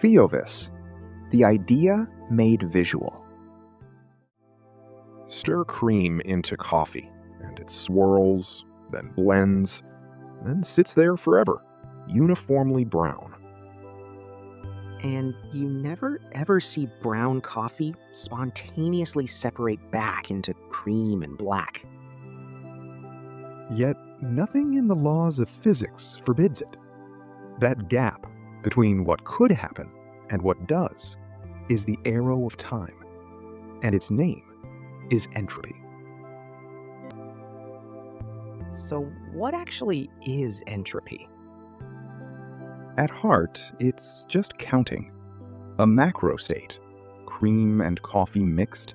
Theovis, the idea made visual. Stir cream into coffee, and it swirls, then blends, then sits there forever, uniformly brown. And you never ever see brown coffee spontaneously separate back into cream and black. Yet nothing in the laws of physics forbids it. That gap between what could happen and what does is the arrow of time, and its name is entropy. So, what actually is entropy? At heart, it's just counting. A macro state, cream and coffee mixed,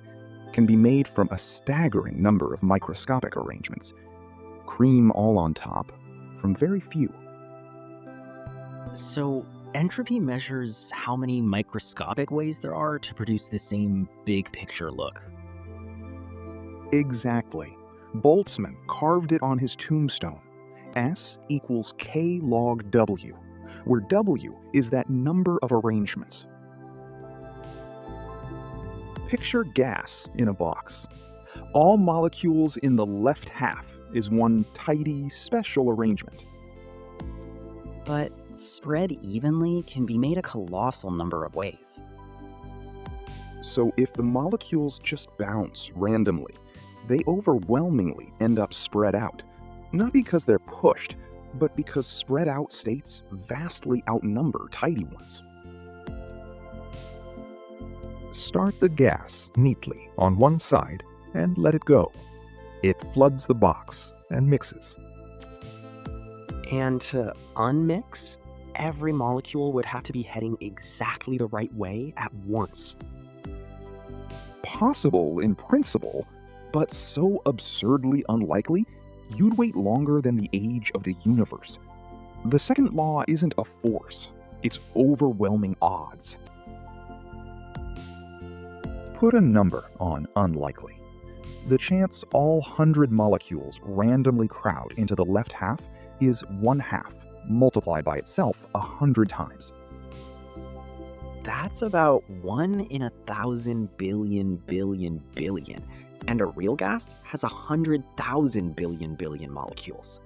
can be made from a staggering number of microscopic arrangements. Cream all on top, from very few. So, entropy measures how many microscopic ways there are to produce the same big picture look. Exactly. Boltzmann carved it on his tombstone. S equals K log W, where W is that number of arrangements. Picture gas in a box. All molecules in the left half is one tidy, special arrangement. But spread evenly can be made a colossal number of ways. So if the molecules just bounce randomly, they overwhelmingly end up spread out, not because they're pushed, but because spread out states vastly outnumber tidy ones. Start the gas neatly on one side and let it go. It floods the box and mixes. And to unmix, every molecule would have to be heading exactly the right way at once. Possible in principle, but so absurdly unlikely, you'd wait longer than the age of the universe. The second law isn't a force, it's overwhelming odds. Put a number on unlikely. The chance all 100 molecules randomly crowd into the left half is 1/2, multiplied by itself 100 times. That's about 1 in 1,000 billion billion billion. And a real gas has 100,000 billion molecules.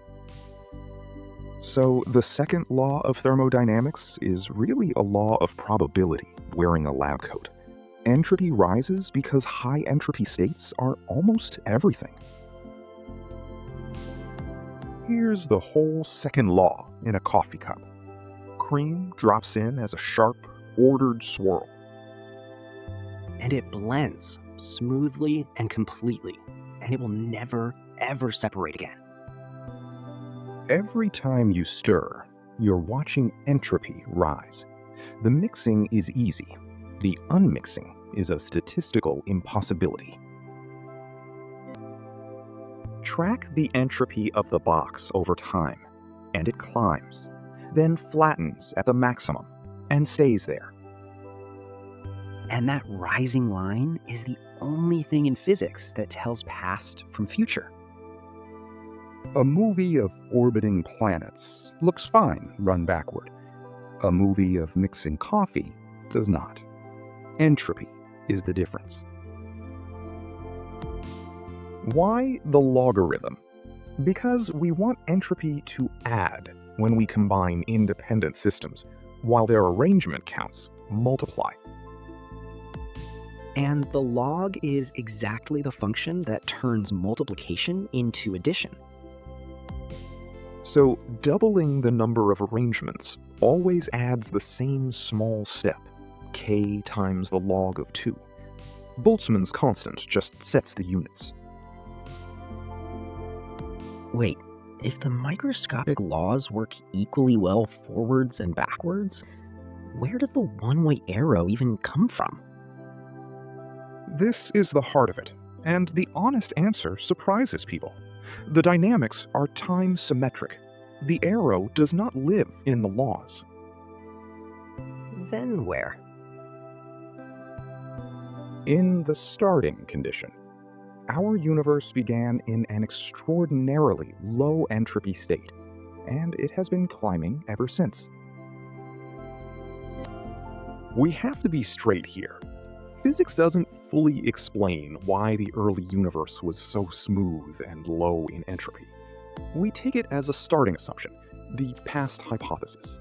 So the second law of thermodynamics is really a law of probability wearing a lab coat. Entropy rises because high entropy states are almost everything. Here's the whole second law in a coffee cup. Cream drops in as a sharp, ordered swirl. And it blends smoothly and completely, and it will never, ever separate again. Every time you stir, you're watching entropy rise. The mixing is easy. The unmixing is a statistical impossibility. Track the entropy of the box over time, and it climbs, then flattens at the maximum, and stays there. And that rising line is the only thing in physics that tells past from future. A movie of orbiting planets looks fine run backward. A movie of mixing coffee does not. Entropy is the difference. Why the logarithm? Because we want entropy to add when we combine independent systems, while their arrangement counts multiply. And the log is exactly the function that turns multiplication into addition. So doubling the number of arrangements always adds the same small step, k times the log of 2. Boltzmann's constant just sets the units. Wait, if the microscopic laws work equally well forwards and backwards, where does the one-way arrow even come from? This is the heart of it, and the honest answer surprises people. The dynamics are time symmetric. The arrow does not live in the laws. Then where? In the starting condition. Our universe began in an extraordinarily low entropy state, and it has been climbing ever since. We have to be straight here. Physics doesn't fully explain why the early universe was so smooth and low in entropy. We take it as a starting assumption, the past hypothesis.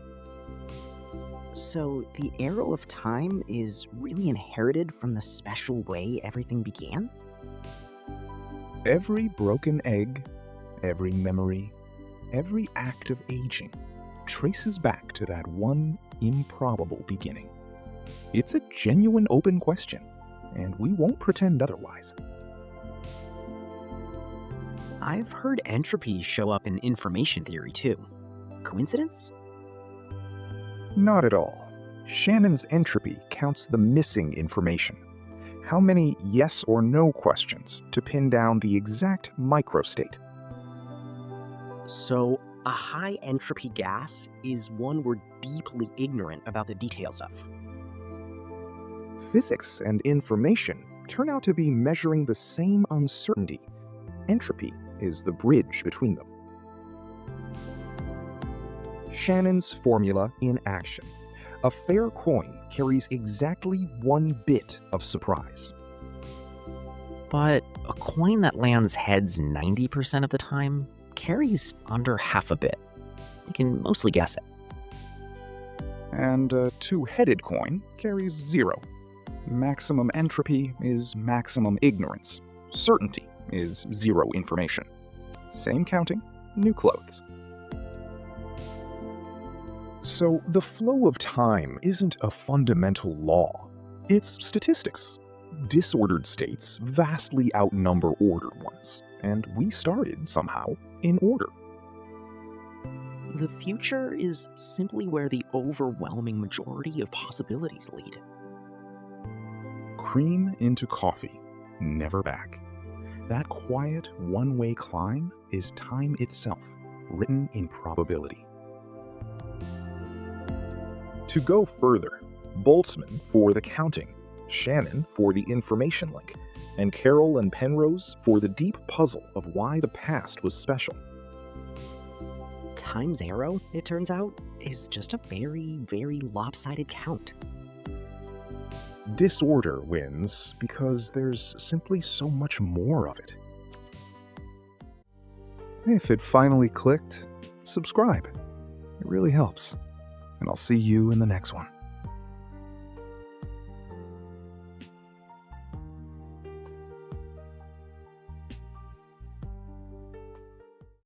So the arrow of time is really inherited from the special way everything began? Every broken egg, every memory, every act of aging traces back to that one improbable beginning. It's a genuine open question, and we won't pretend otherwise. I've heard entropy show up in information theory too. Coincidence? Not at all. Shannon's entropy counts the missing information. How many yes or no questions to pin down the exact microstate? So, a high entropy gas is one we're deeply ignorant about the details of. Physics and information turn out to be measuring the same uncertainty. Entropy is the bridge between them. Shannon's formula in action. A fair coin carries exactly 1 bit of surprise. But a coin that lands heads 90% of the time carries under half a bit. You can mostly guess it. And a 2-headed coin carries 0. Maximum entropy is maximum ignorance. Certainty is 0 information. Same counting, new clothes. So the flow of time isn't a fundamental law. It's statistics. Disordered states vastly outnumber ordered ones, and we started, somehow, in order. The future is simply where the overwhelming majority of possibilities lead. Cream into coffee, never back. That quiet, one-way climb is time itself, written in probability. To go further, Boltzmann for the counting, Shannon for the information link, and Carroll and Penrose for the deep puzzle of why the past was special. Time's arrow, it turns out, is just a very, very lopsided count. Disorder wins because there's simply so much more of it. If it finally clicked, subscribe. It really helps. And I'll see you in the next one.